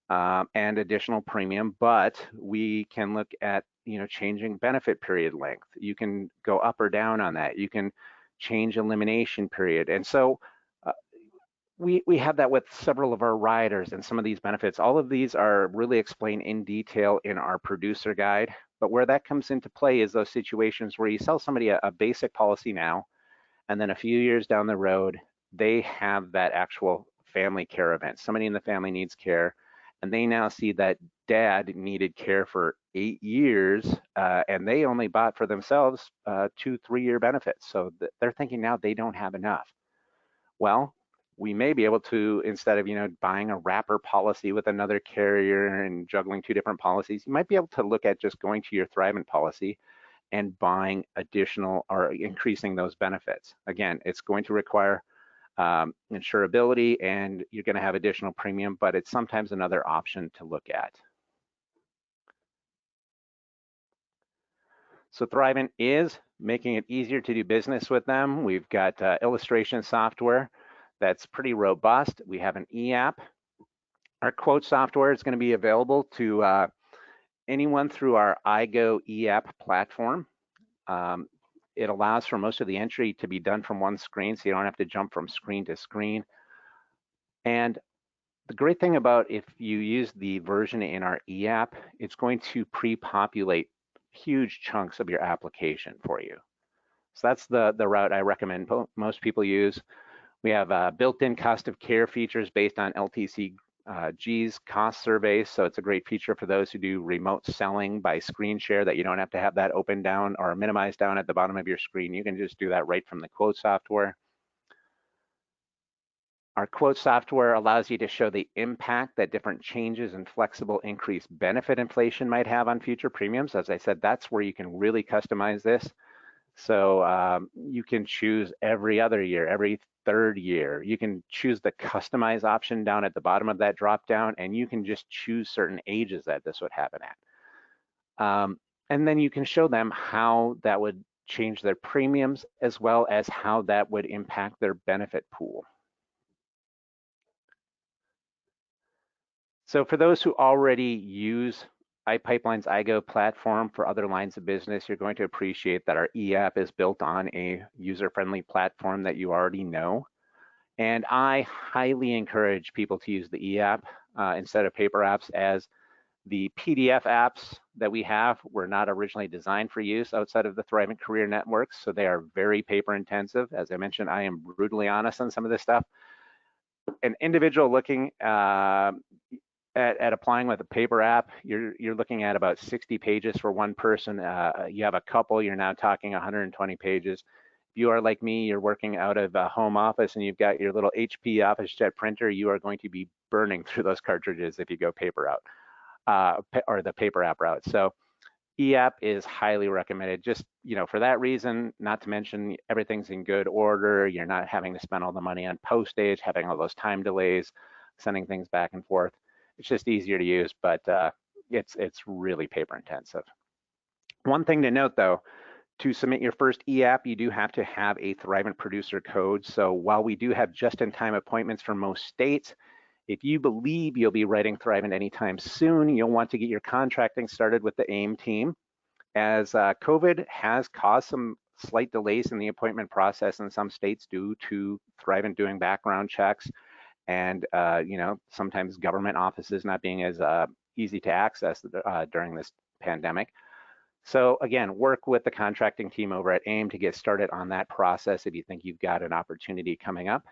and additional premium, but we can look at changing benefit period length. You can go up or down on that. You can change elimination period, and so we have that with several of our riders and some of these benefits. All of these are really explained in detail in our producer guide. But where that comes into play is those situations where you sell somebody a basic policy now, and then a few years down the road, they have that actual family care event. Somebody in the family needs care, and they now see that dad needed care for 8 years, and they only bought for themselves 2-3 year benefits. So they're thinking now they don't have enough. Well, we may be able to, instead of buying a wrapper policy with another carrier and juggling 2 different policies, you might be able to look at just going to your Thrivent policy and buying additional or increasing those benefits. Again, it's going to require insurability, and you're going to have additional premium, but it's sometimes another option to look at. So Thrivent is making it easier to do business with them. We've got illustration software that's pretty robust. We have an Eapp. Our quote software is going to be available to anyone through our iGo Eapp platform. It allows for most of the entry to be done from one screen, so you don't have to jump from screen to screen. And the great thing about if you use the version in our Eapp, it's going to pre-populate huge chunks of your application for you. So that's the route I recommend most people use. We have built-in cost of care features based on LTC G's cost surveys. So it's a great feature for those who do remote selling by screen share, that you don't have to have that open down or minimized down at the bottom of your screen. You can just do that right from the quote software. Our quote software allows you to show the impact that different changes and flexible increased benefit inflation might have on future premiums. As I said, that's where you can really customize this. So you can choose every other year, every third year. You can choose the customize option down at the bottom of that drop down, and you can just choose certain ages that this would happen at. And then you can show them how that would change their premiums, as well as how that would impact their benefit pool. So for those who already use iPipeline's iGo platform for other lines of business, you're going to appreciate that our Eapp is built on a user-friendly platform that you already know. And I highly encourage people to use the Eapp instead of paper apps, as the PDF apps that we have were not originally designed for use outside of the Thrivent Career Network, so they are very paper intensive. As I mentioned, I am brutally honest on some of this stuff. An individual looking at applying with a paper app, you're looking at about 60 pages for one person. You have a couple, you're now talking 120 pages. If you are like me, you're working out of a home office and you've got your little HP OfficeJet printer, you are going to be burning through those cartridges if you go paper out, or the paper app route. So Eapp is highly recommended, just for that reason. Not to mention everything's in good order. You're not having to spend all the money on postage, having all those time delays, sending things back and forth. It's just easier to use, but it's really paper intensive. One thing to note though, to submit your first Eapp, you do have to have a Thrivent producer code. So while we do have just-in-time appointments for most states, if you believe you'll be writing Thrivent anytime soon, you'll want to get your contracting started with the AIM team, as COVID has caused some slight delays in the appointment process in some states due to Thrivent doing background checks, and sometimes government offices not being as easy to access during this pandemic. So again, work with the contracting team over at AIM to get started on that process if you think you've got an opportunity coming up.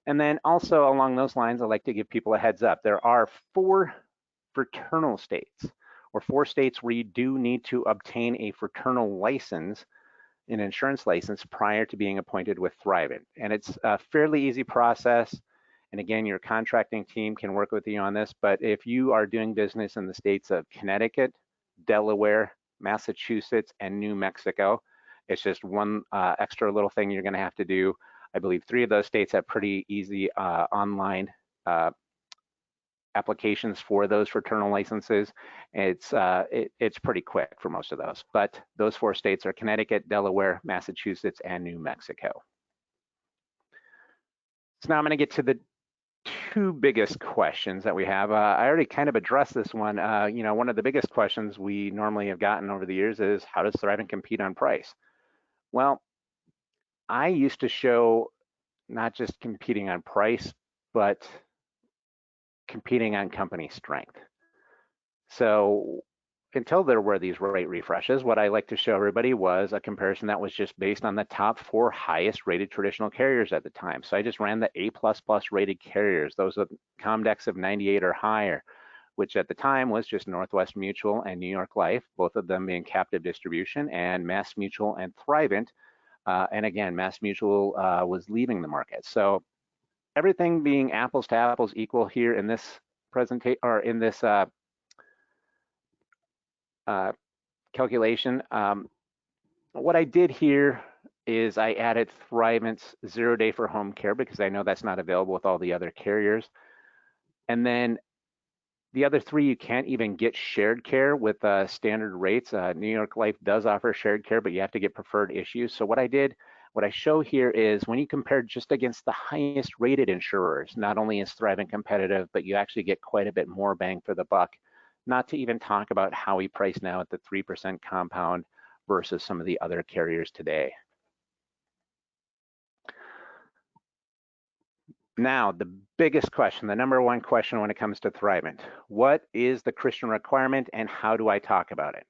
And then also along those lines, I like to give people a heads up. There are 4 fraternal states, or 4 states where you do need to obtain a fraternal license, an insurance license, prior to being appointed with Thrivent. And it's a fairly easy process. And again, your contracting team can work with you on this. But if you are doing business in the states of Connecticut, Delaware, Massachusetts, and New Mexico, It's just one extra little thing you're going to have to do. I believe 3 of those states have pretty easy online applications for those fraternal licenses. It's pretty quick for most of those, but those 4 states are Connecticut, Delaware, Massachusetts, and New Mexico. So now I'm going to get to the 2 biggest questions that we have. I already kind of addressed this one. You know, one of the biggest questions we normally have gotten over the years is, how does Thrivent compete on price? Well, I used to show not just competing on price, but competing on company strength. So until there were these rate refreshes, what I like to show everybody was a comparison that was just based on the top 4 highest rated traditional carriers at the time. So I just ran the A++ rated carriers, those with Comdex of 98 or higher, which at the time was just Northwest Mutual and New York Life, both of them being captive distribution, and Mass Mutual and Thrivent. And again, Mass Mutual was leaving the market. So everything being apples to apples equal here in this presentation, or in this calculation, what I did here is I added Thrivent's 0-day for home care because I know that's not available with all the other carriers. And then the other 3, you can't even get shared care with standard rates. New York Life does offer shared care, but you have to get preferred issues. So what I show here is when you compare just against the highest rated insurers, not only is Thrivent competitive, but you actually get quite a bit more bang for the buck. Not to even talk about how we price now at the 3% compound versus some of the other carriers today. Now, the biggest question, the number 1 question when it comes to Thrivent, what is the Christian requirement and how do I talk about it?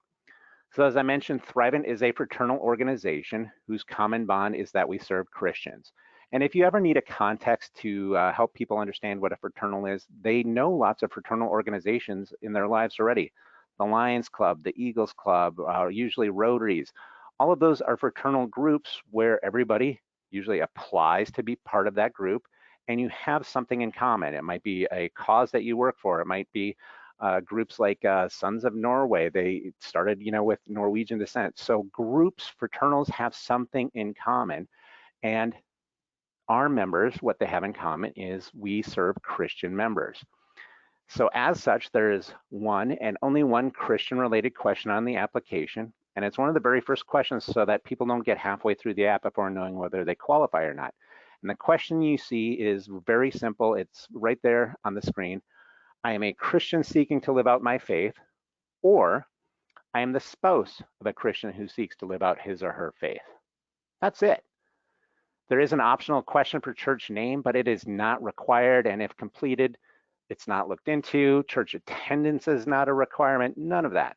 So as I mentioned, Thrivent is a fraternal organization whose common bond is that we serve Christians. And if you ever need a context to help people understand what a fraternal is, they know lots of fraternal organizations in their lives already. The Lions Club, the Eagles Club, usually Rotaries. All of those are fraternal groups where everybody usually applies to be part of that group, and you have something in common. It might be a cause that you work for. It might be groups like Sons of Norway. They started, you know, with Norwegian descent. So groups, fraternals have something in common, and our members, what they have in common is we serve Christian members. So as such, there is one and only one Christian related question on the application. And it's one of the very first questions so that people don't get halfway through the app before knowing whether they qualify or not. And the question you see is very simple. It's right there on the screen. I am a Christian seeking to live out my faith, or I am the spouse of a Christian who seeks to live out his or her faith. That's it. There is an optional question for church name, but it is not required. And if completed, it's not looked into. Church attendance is not a requirement, none of that.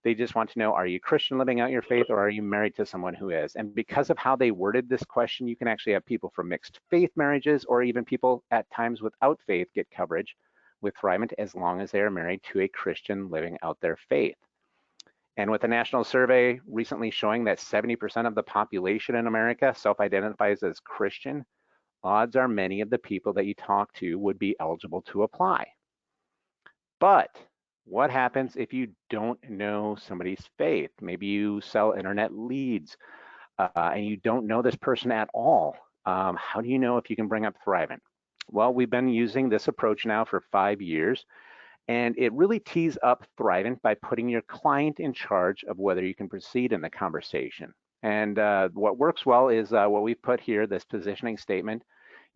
They just want to know, are you Christian living out your faith, or are you married to someone who is? And because of how they worded this question, you can actually have people from mixed faith marriages, or even people at times without faith get coverage with Thrivent as long as they are married to a Christian living out their faith. And with a national survey recently showing that 70% of the population in America self-identifies as Christian, odds are many of the people that you talk to would be eligible to apply. But what happens if you don't know somebody's faith? Maybe you sell internet leads and you don't know this person at all. How do you know if you can bring up Thrivent? Well, we've been using this approach now for 5 years. And it really tees up Thrivent by putting your client in charge of whether you can proceed in the conversation. And what works well is what we've put here, this positioning statement.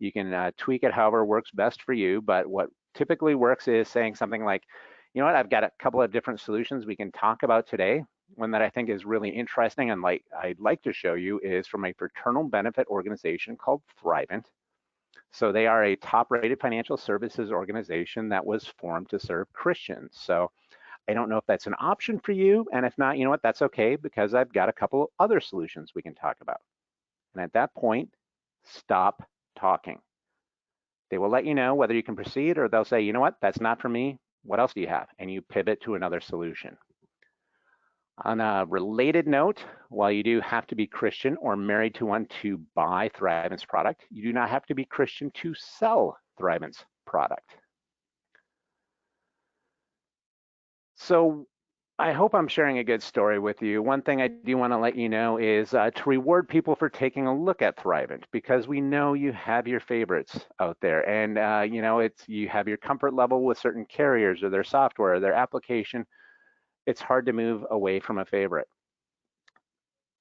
You can tweak it however works best for you, but what typically works is saying something like, you know what, I've got a couple of different solutions we can talk about today. One that I think is really interesting and I'd like to show you is from a fraternal benefit organization called Thrivent. So they are a top-rated financial services organization that was formed to serve Christians. So I don't know if that's an option for you. And if not, you know what, that's okay, because I've got a couple of other solutions we can talk about. And at that point, stop talking. They will let you know whether you can proceed, or they'll say, you know what, that's not for me. What else do you have? And you pivot to another solution. On a related note, while you do have to be Christian or married to one to buy Thrivent's product, you do not have to be Christian to sell Thrivent's product. So I hope I'm sharing a good story with you. One thing I do want to let you know is to reward people for taking a look at Thrivent, because we know you have your favorites out there, and you have your comfort level with certain carriers or their software or their application. It's hard to move away from a favorite.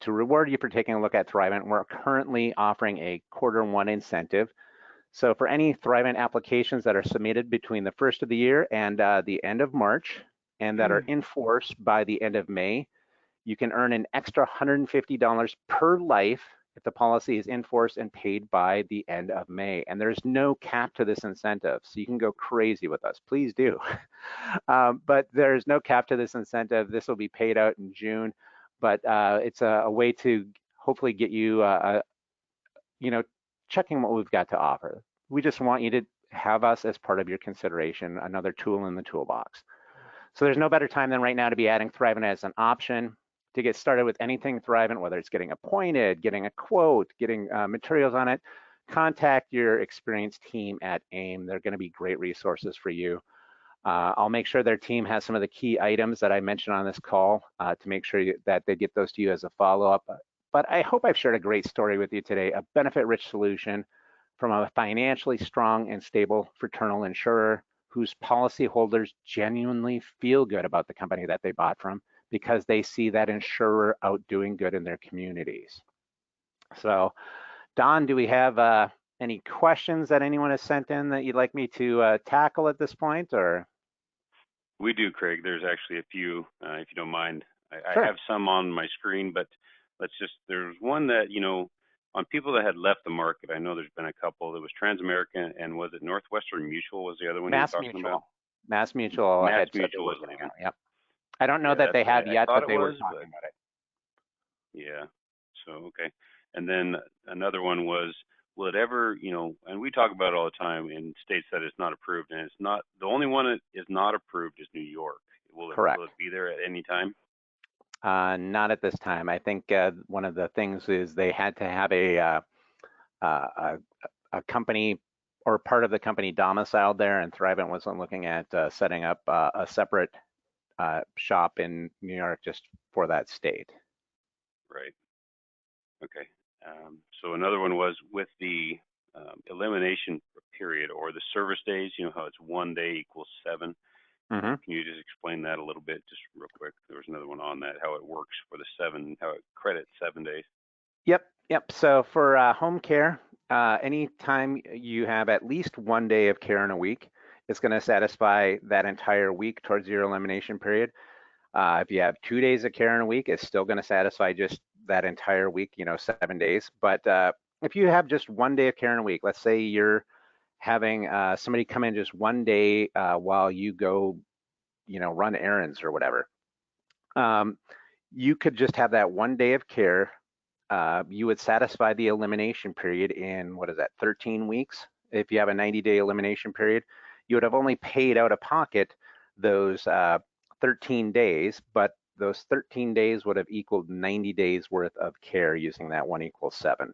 To reward you for taking a look at Thrivent, we're currently offering a Q1 incentive. So for any Thrivent applications that are submitted between the first of the year and the end of March, and that are in force by the end of May, you can earn an extra $150 per life if the policy is in force and paid by the end of May. And there's no cap to this incentive, so you can go crazy with us. Please do. But there's no cap to this incentive. This will be paid out in June, but it's a way to hopefully get you, checking what we've got to offer. We just want you to have us as part of your consideration, another tool in the toolbox. So there's no better time than right now to be adding Thrivent as an option to get started with anything Thrivent, whether it's getting appointed, getting a quote, getting materials on it. Contact your experienced team at AIM. They're going to be great resources for you. I'll make sure their team has some of the key items that I mentioned on this call to make sure that they get those to you as a follow-up. But I hope I've shared a great story with you today, a benefit-rich solution from a financially strong and stable fraternal insurer whose policyholders genuinely feel good about the company that they bought from because they see that insurer out doing good in their communities. So, Don, do we have any questions that anyone has sent in that you'd like me to tackle at this point, or? We do, Craig. There's actually a few, if you don't mind. Sure. I have some on my screen, but there's one that, on people that had left the market. I know there's been a couple. There was Transamerica, and was it Northwestern Mutual was the other one you were talking about? Mass Mutual. Mass Mutual was the one. Yep. I don't know that they have yet, but they were talking about it. Yeah. So, okay. And then another one was, will it ever, and we talk about it all the time in states that it's not approved, and it's not, the only one that is not approved is New York. Correct. Will it be there at any time? Not at this time. I think one of the things is they had to have a company or part of the company domiciled there, and Thrivent wasn't looking at setting up a separate shop in New York just for that state. Right. Okay. So another one was with the elimination period or the service days, how it's 1 day equals 7. Mm-hmm. Can you just explain that a little bit, just real quick? There was another one on that, how it works for the 7, how it credits 7 days. Yep. So for home care, anytime you have at least 1 day of care in a week, it's going to satisfy that entire week towards your elimination period. If you have 2 days of care in a week, it's still going to satisfy just that entire week, 7 days. But if you have just 1 day of care in a week, let's say you're having somebody come in just 1 day while you go, run errands or whatever, you could just have that 1 day of care. You would satisfy the elimination period in, 13 weeks? If you have a 90-day elimination period, you would have only paid out of pocket those 13 days, but those 13 days would have equaled 90 days worth of care using that 1 = 7.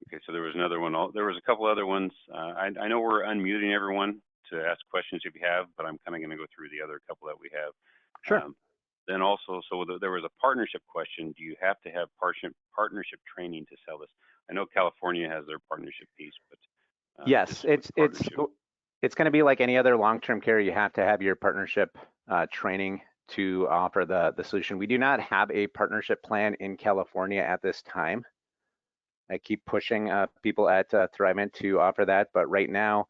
Okay, so there was another one. There was a couple other ones. I know we're unmuting everyone to ask questions if you have, but I'm kind of going to go through the other couple that we have. Sure. Then also, so there was a partnership question. Do you have to have partnership training to sell this? I know California has their partnership piece, but yes, it's going to be like any other long-term care. You have to have your partnership training to offer the solution. We do not have a partnership plan in California at this time. I keep pushing people at Thrivent to offer that, but right now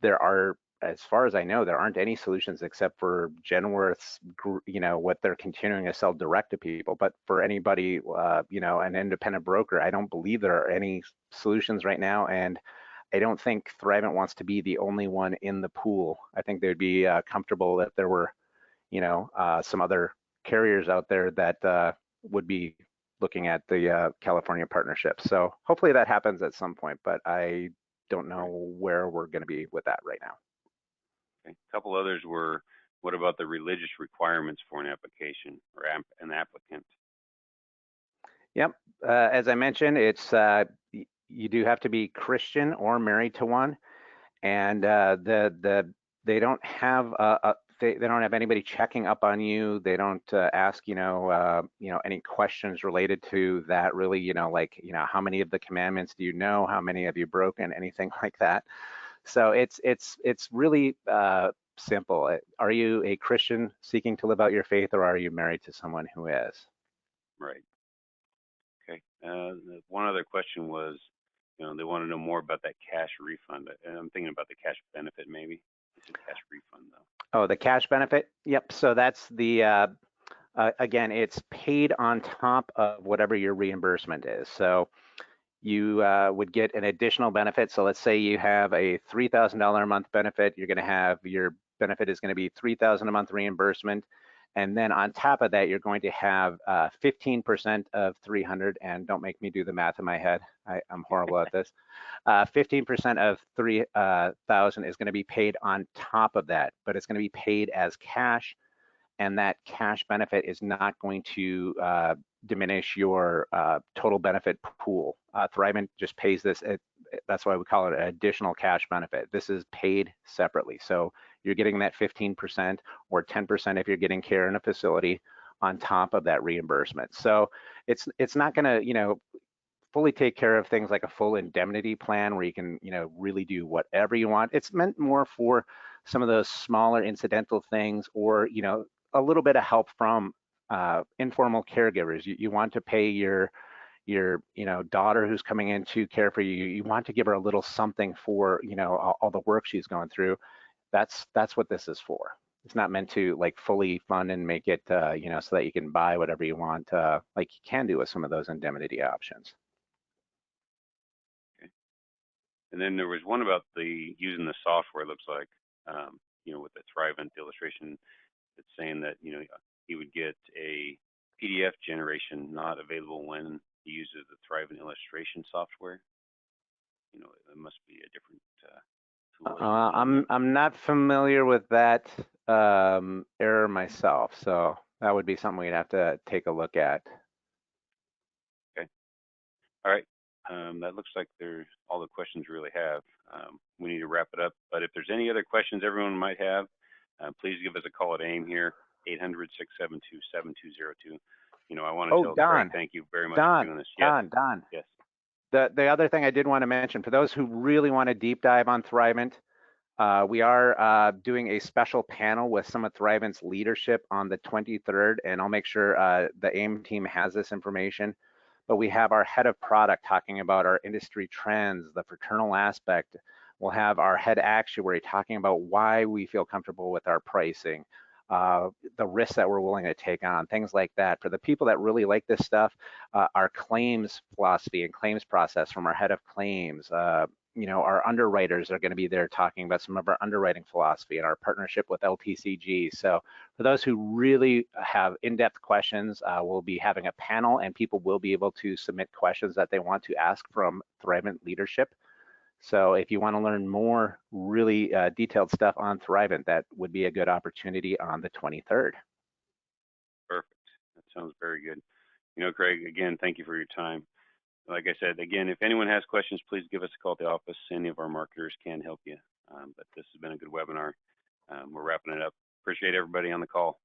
there are, as far as I know, there aren't any solutions except for Genworth's, what they're continuing to sell direct to people. But for anybody, an independent broker, I don't believe there are any solutions right now, and I don't think Thrivent wants to be the only one in the pool. I think they would be comfortable if there were, some other carriers out there that would be looking at the California partnership. So hopefully that happens at some point, but I don't know where we're going to be with that right now. Okay. A couple others were, what about the religious requirements for an application or an applicant? Yep. As I mentioned, it's you do have to be Christian or married to one, and they don't have they don't have anybody checking up on you. They don't ask, any questions related to that really, like, how many of the commandments do you know? How many have you broken? Anything like that. So it's really simple. Are you a Christian seeking to live out your faith, or are you married to someone who is? Right. Okay. One other question was, they want to know more about that cash refund. And I'm thinking about the cash benefit maybe. It's a cash refund though. Oh, the cash benefit? Yep. So that's the, again, it's paid on top of whatever your reimbursement is. So you would get an additional benefit. So let's say you have a $3,000 a month benefit. You're going to have your benefit is going to be $3,000 a month reimbursement. And then on top of that, you're going to have 15% of 300, and don't make me do the math in my head. I'm horrible at this. 15% of 3,000 is going to be paid on top of that, but it's going to be paid as cash, and that cash benefit is not going to diminish your total benefit pool. Thrivent just pays this. That's why we call it an additional cash benefit. This is paid separately. So you're getting that 15% or 10% if you're getting care in a facility on top of that reimbursement. So it's not going to, fully take care of things like a full indemnity plan where you can, really do whatever you want. It's meant more for some of those smaller incidental things, or, a little bit of help from informal caregivers. You want to pay your daughter who's coming in to care for you. You want to give her a little something for, all the work she's going through. That's what this is for. It's not meant to like fully fund and make it, so that you can buy whatever you want, like you can do with some of those indemnity options. Okay. And then there was one about using the software. It looks like, with the Thrivent illustration, it's saying that, he would get a PDF generation not available when he uses the Thrivent illustration software. It must be a different tool. I'm not familiar with that error myself, so that would be something we'd have to take a look at. Okay. All right. That looks like they're all the questions we really have. We need to wrap it up, but if there's any other questions everyone might have, please give us a call at AIM here, 800-672-7202. I want to tell Don, Craig, thank you very much for doing this. Yes. Don. Yes. The other thing I did want to mention, for those who really want to deep dive on Thrivent, we are doing a special panel with some of Thrivent's leadership on the 23rd, and I'll make sure the AIM team has this information. But we have our head of product talking about our industry trends, the fraternal aspect. We'll have our head actuary talking about why we feel comfortable with our pricing, the risks that we're willing to take on, things like that. For the people that really like this stuff, our claims philosophy and claims process from our head of claims, our underwriters are going to be there talking about some of our underwriting philosophy and our partnership with LTCG. So for those who really have in-depth questions, we'll be having a panel, and people will be able to submit questions that they want to ask from Thrivent leadership. So if you want to learn more really detailed stuff on Thrivent, that would be a good opportunity on the 23rd. Perfect. That sounds very good. Craig, again, thank you for your time. Like I said, again, if anyone has questions, please give us a call at the office. Any of our marketers can help you. But this has been a good webinar. We're wrapping it up. Appreciate everybody on the call.